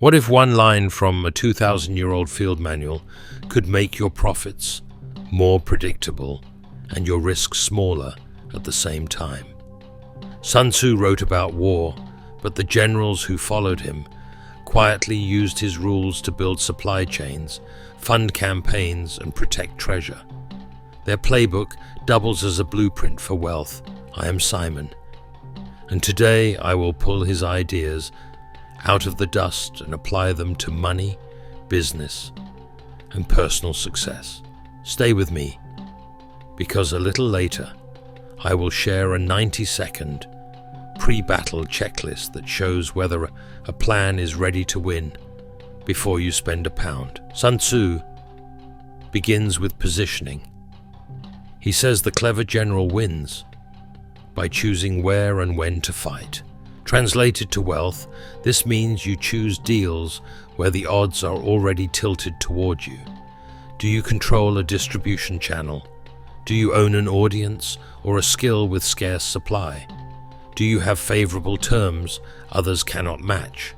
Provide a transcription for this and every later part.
What if one line from a 2,000-year-old field manual could make your profits more predictable and your risks smaller at the same time? Sun Tzu wrote about war, but the generals who followed him quietly used his rules to build supply chains, fund campaigns, and protect treasure. Their playbook doubles as a blueprint for wealth. I am Simon, and today I will pull his ideas out of the dust and apply them to money, business, and personal success. Stay with me, because a little later I will share a 90-second pre-battle checklist that shows whether a plan is ready to win before you spend a pound. Sun Tzu begins with positioning. He says the clever general wins by choosing where and when to fight. Translated to wealth, this means you choose deals where the odds are already tilted toward you. Do you control a distribution channel? Do you own an audience or a skill with scarce supply? Do you have favorable terms others cannot match?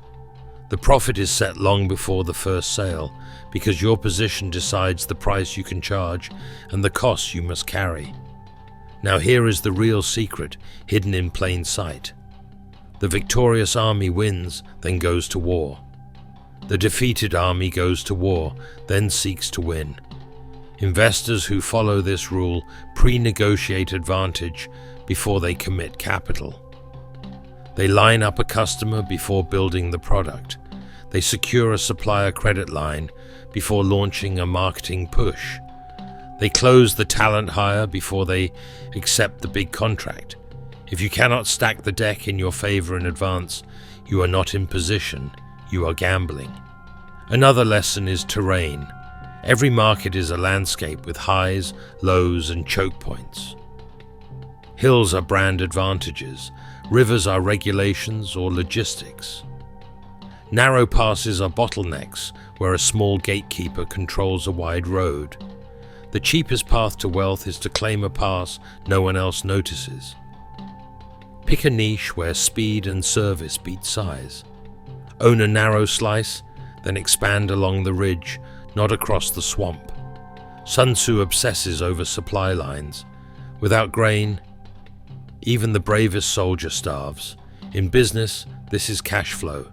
The profit is set long before the first sale because your position decides the price you can charge and the costs you must carry. Now here is the real secret hidden in plain sight. The victorious army wins, then goes to war. The defeated army goes to war, then seeks to win. Investors who follow this rule pre-negotiate advantage before they commit capital. They line up a customer before building the product. They secure a supplier credit line before launching a marketing push. They close the talent hire before they accept the big contract. If you cannot stack the deck in your favor in advance, you are not in position, you are gambling. Another lesson is terrain. Every market is a landscape with highs, lows, and choke points. Hills are brand advantages, rivers are regulations or logistics. Narrow passes are bottlenecks where a small gatekeeper controls a wide road. The cheapest path to wealth is to claim a pass no one else notices. Pick a niche where speed and service beat size. Own a narrow slice, then expand along the ridge, not across the swamp. Sun Tzu obsesses over supply lines. Without grain, even the bravest soldier starves. In business, this is cash flow.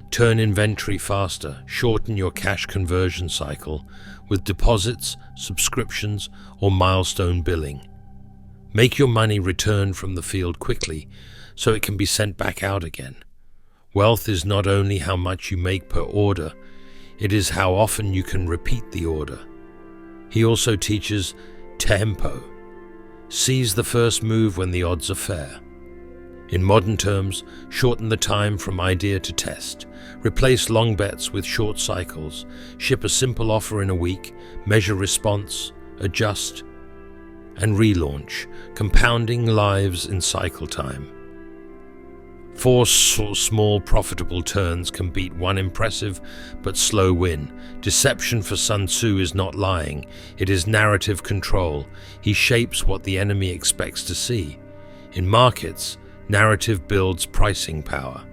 Turn inventory faster, shorten your cash conversion cycle with deposits, subscriptions, or milestone billing. Make your money return from the field quickly so it can be sent back out again. Wealth is not only how much you make per order, it is how often you can repeat the order. He also teaches tempo. Seize the first move when the odds are fair. In modern terms, shorten the time from idea to test. Replace long bets with short cycles. Ship a simple offer in a week. Measure response. Adjust and relaunch, compounding lives in cycle time. 4 small profitable turns can beat one impressive but slow win. Deception for Sun Tzu is not lying, it is narrative control. He shapes what the enemy expects to see. In markets, narrative builds pricing power.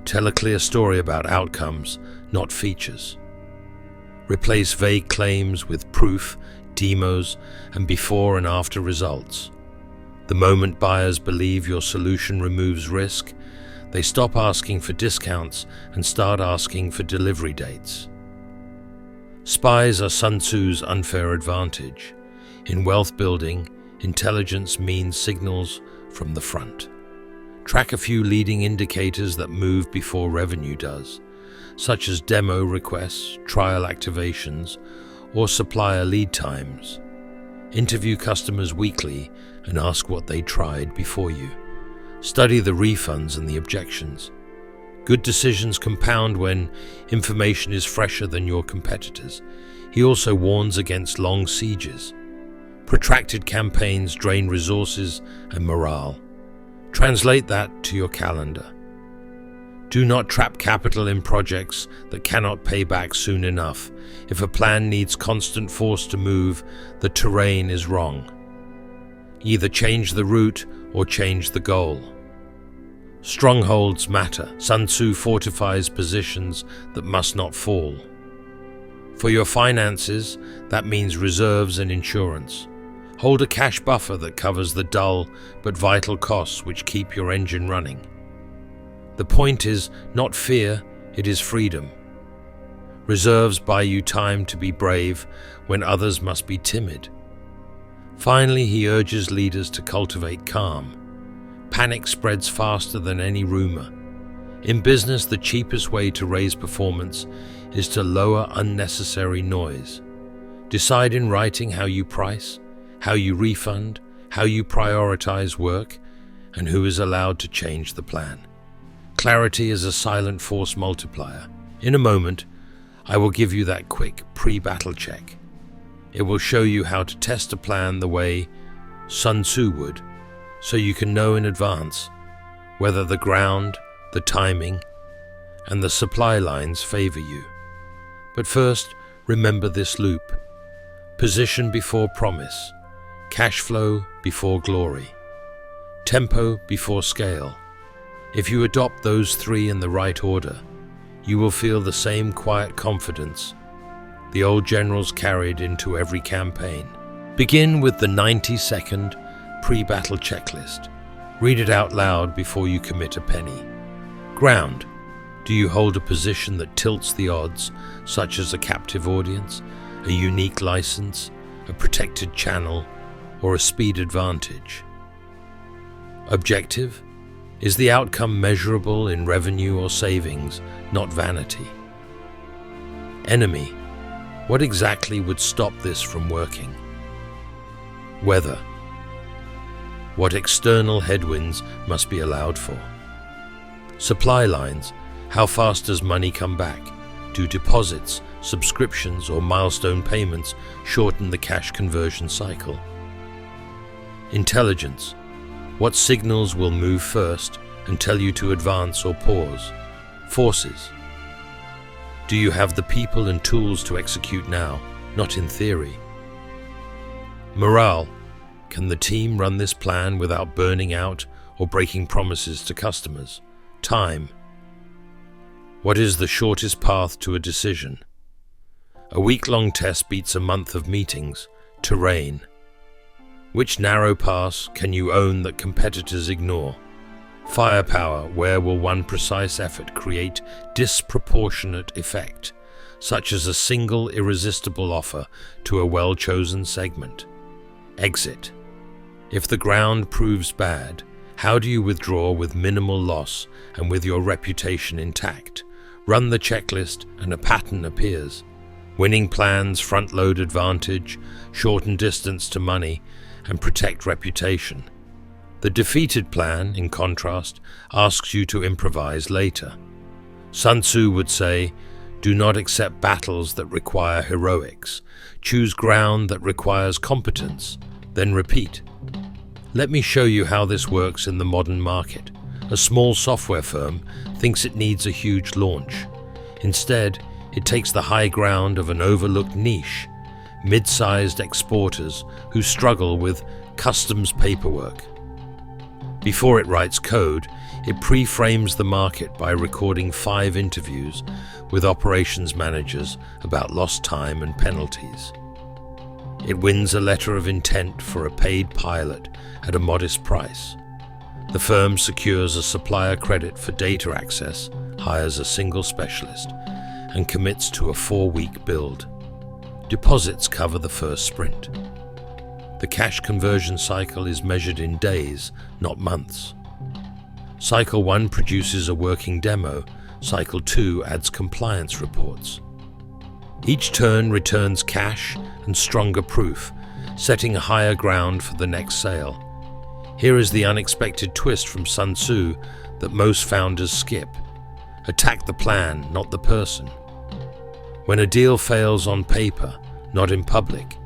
Tell a clear story about outcomes, not features. Replace vague claims with proof, demos, and before and after results. The moment buyers believe your solution removes risk, they stop asking for discounts and start asking for delivery dates. Spies are Sun Tzu's unfair advantage. In wealth building, intelligence means signals from the front. Track a few leading indicators that move before revenue does, such as demo requests, trial activations, or supplier lead times. Interview customers weekly and ask what they tried before you. Study the refunds and the objections. Good decisions compound when information is fresher than your competitors. He also warns against long sieges. Protracted campaigns drain resources and morale. Translate that to your calendar. Do not trap capital in projects that cannot pay back soon enough. If a plan needs constant force to move, the terrain is wrong. Either change the route or change the goal. Strongholds matter. Sun Tzu fortifies positions that must not fall. For your finances, that means reserves and insurance. Hold a cash buffer that covers the dull but vital costs which keep your engine running. The point is not fear, it is freedom. Reserves buy you time to be brave when others must be timid. Finally, he urges leaders to cultivate calm. Panic spreads faster than any rumor. In business, the cheapest way to raise performance is to lower unnecessary noise. Decide in writing how you price, how you refund, how you prioritize work, and who is allowed to change the plan. Clarity is a silent force multiplier. In a moment, I will give you that quick pre-battle check. It will show you how to test a plan the way Sun Tzu would, so you can know in advance whether the ground, the timing, and the supply lines favor you. But first, remember this loop. Position before promise, cash flow before glory, tempo before scale. If you adopt those three in the right order, you will feel the same quiet confidence the old generals carried into every campaign. Begin with the 90-second pre-battle checklist. Read it out loud before you commit a penny. Ground. Do you hold a position that tilts the odds, such as a captive audience, a unique license, a protected channel, or a speed advantage? Objective. Is the outcome measurable in revenue or savings, not vanity? Enemy. What exactly would stop this from working? Weather. What external headwinds must be allowed for? Supply lines. How fast does money come back? Do deposits, subscriptions, or milestone payments shorten the cash conversion cycle? Intelligence. What signals will move first and tell you to advance or pause? Forces. Do you have the people and tools to execute now, not in theory? Morale. Can the team run this plan without burning out or breaking promises to customers? Time. What is the shortest path to a decision? A week-long test beats a month of meetings. Terrain. Which narrow pass can you own that competitors ignore? Firepower. Where will one precise effort create disproportionate effect, such as a single irresistible offer to a well-chosen segment? Exit. If the ground proves bad, how do you withdraw with minimal loss and with your reputation intact? Run the checklist and a pattern appears. Winning plans front-load advantage, shorten distance to money, and protect reputation. The defeated plan, in contrast, asks you to improvise later. Sun Tzu would say, do not accept battles that require heroics. Choose ground that requires competence, then repeat. Let me show you how this works in the modern market. A small software firm thinks it needs a huge launch. Instead, it takes the high ground of an overlooked niche, mid-sized exporters who struggle with customs paperwork. Before it writes code, it pre-frames the market by recording 5 interviews with operations managers about lost time and penalties. It wins a letter of intent for a paid pilot at a modest price. The firm secures a supplier credit for data access, hires a single specialist, and commits to a 4-week build. Deposits cover the first sprint. The cash conversion cycle is measured in days, not months. Cycle 1 produces a working demo. Cycle 2 adds compliance reports. Each turn returns cash and stronger proof, setting a higher ground for the next sale. Here is the unexpected twist from Sun Tzu that most founders skip. Attack the plan, not the person. When a deal fails on paper, not in public,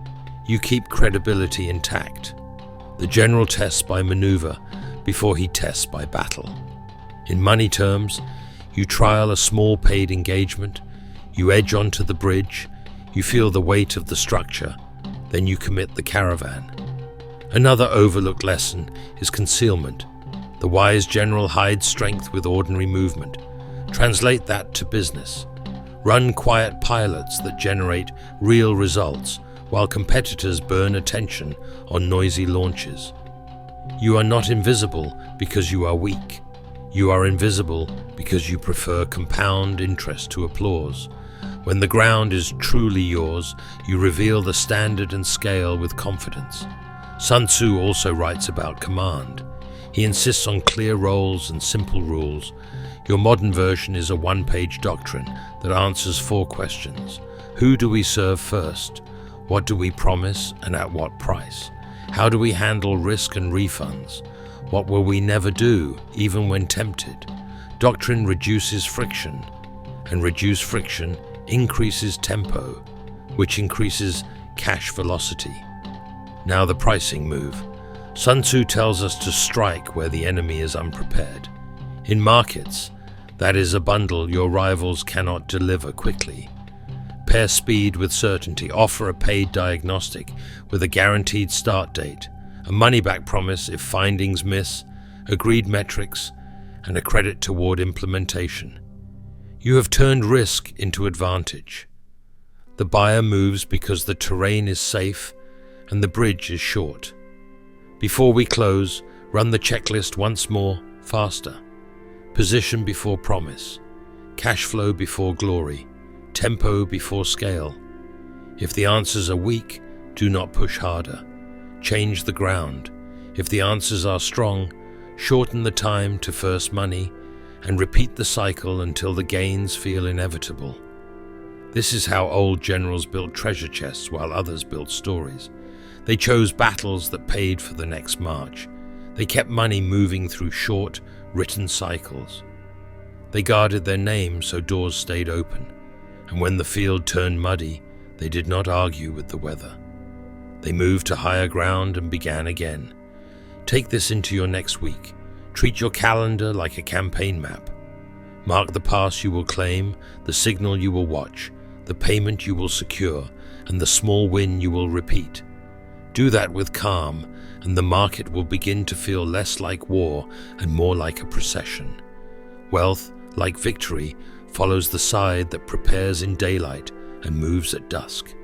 you keep credibility intact. The general tests by maneuver before he tests by battle. In money terms, you trial a small paid engagement, you edge onto the bridge, you feel the weight of the structure, then you commit the caravan. Another overlooked lesson is concealment. The wise general hides strength with ordinary movement. Translate that to business. Run quiet pilots that generate real results while competitors burn attention on noisy launches. You are not invisible because you are weak. You are invisible because you prefer compound interest to applause. When the ground is truly yours, you reveal the standard and scale with confidence. Sun Tzu also writes about command. He insists on clear roles and simple rules. Your modern version is a one-page doctrine that answers 4 questions. Who do we serve first? What do we promise and at what price? How do we handle risk and refunds? What will we never do, even when tempted? Doctrine reduces friction, and reduced friction increases tempo, which increases cash velocity. Now the pricing move. Sun Tzu tells us to strike where the enemy is unprepared. In markets, that is a bundle your rivals cannot deliver quickly. Pair speed with certainty. Offer a paid diagnostic with a guaranteed start date, a money-back promise if findings miss, agreed metrics, and a credit toward implementation. You have turned risk into advantage. The buyer moves because the terrain is safe and the bridge is short. Before we close, run the checklist once more, faster. Position before promise. Cash flow before glory. Tempo before scale. If the answers are weak, do not push harder. Change the ground. If the answers are strong, shorten the time to first money and repeat the cycle until the gains feel inevitable. This is how old generals built treasure chests while others built stories. They chose battles that paid for the next march. They kept money moving through short, written cycles. They guarded their name so doors stayed open, and when the field turned muddy, they did not argue with the weather. They moved to higher ground and began again. Take this into your next week. Treat your calendar like a campaign map. Mark the pass you will claim, the signal you will watch, the payment you will secure, and the small win you will repeat. Do that with calm, and the market will begin to feel less like war and more like a procession. Wealth, like victory, follows the side that prepares in daylight and moves at dusk.